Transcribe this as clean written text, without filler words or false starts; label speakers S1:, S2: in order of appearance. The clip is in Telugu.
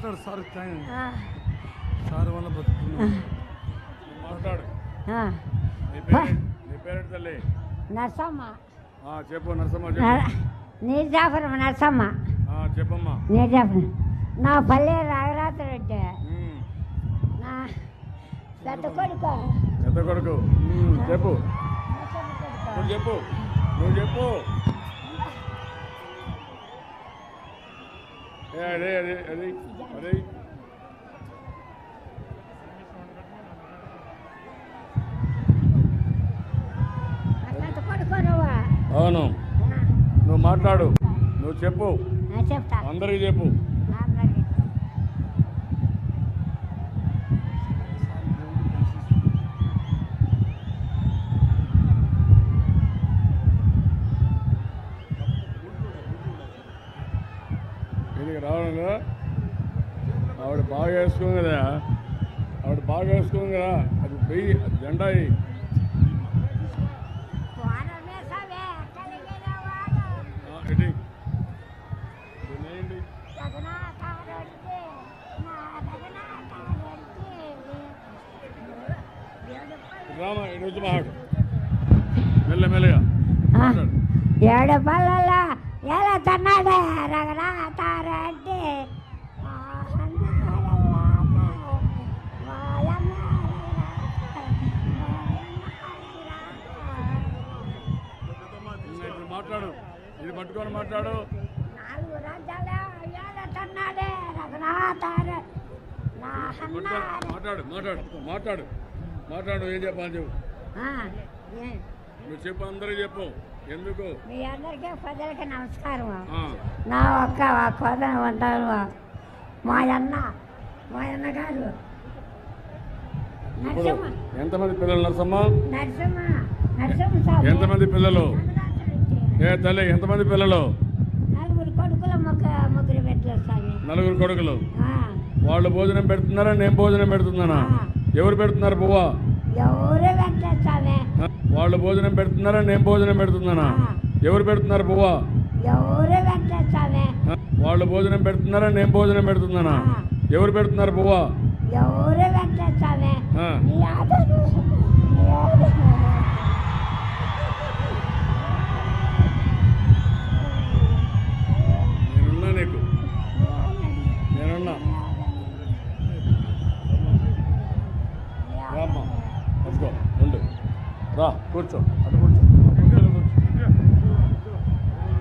S1: మాట్లాడు సార్ సార్ వల్ల బతుకుతున్నాడు మాట్లాడు నీ పేరెంట్ తల్లి
S2: నర్సమ్మ
S1: చెప్పు నర్సమ్మ
S2: నీర్జాపురం నర్సమ్మ
S1: చెప్పమ్మా
S2: నీర్జాపురం నా పల్లె రాఘరాత్రి రెడ్డి నా పెద్ద కొడుకు
S1: చెప్పు నువ్వు చెప్పు అదే అదే అదే అదే అవును నువ్వు మాట్లాడు నువ్వు చెప్పు
S2: చెప్తా
S1: అందరికి చెప్పు ఇది రావడం కదా ఆవిడ బాగా వేసుకోం కదా అది వెయ్యి జెండా రామ ఈరోజు మాట్లాడు మెల్లమెల్లగా
S2: ఏడు పళ్ళలో ఎలా తన్నాడే రఘునాథారెడ్డి
S1: మాట్లాడు ఇది పట్టుకొని మాట్లాడు
S2: 4 రాజ్యాలు ఎలా తన్నాడే రఘునాథారెడ్డి
S1: మాట్లాడు ఏం చెప్పాలి చెప్పు నువ్వు చెప్పు అందరికి చెప్పు ఎందుకు
S2: మీ అందరికీ ప్రజలకి నమస్కారం నా ఒక్క కోదన ఉంటారు మా అన్నగారు
S1: ఎంతమంది పిల్లలు నరసమ్మ
S2: నరసమ్మ
S1: ఎంతమంది పిల్లలు తల్లి ఎంతమంది పిల్లలు
S2: 4 కొడుకులు 3 బిడ్డలు
S1: 4 కొడుకులు వాళ్ళు భోజనం పెడుతున్నారా నేను భోజనం పెడుతున్నానా ఎవరు పెడుతున్నారు పువ్వా
S2: ఎవరు పెట్టామే
S1: వాళ్ళు భోజనం పెడుతున్నారా నేను భోజనం పెడుతున్నానా ఎవరు పెడుతున్నారు పువ్వా
S2: ఎవరు పెట్టామే
S1: వాళ్ళు భోజనం పెడుతున్నారా నేను భోజనం పెడుతున్నానా ఎవరు పెడుతున్నారు పువ్వా
S2: ఎవరు పెట్టామే
S1: నేనున్నా నీకు నేనున్నా రామ్మా రా కూర్చో అటు కూర్చో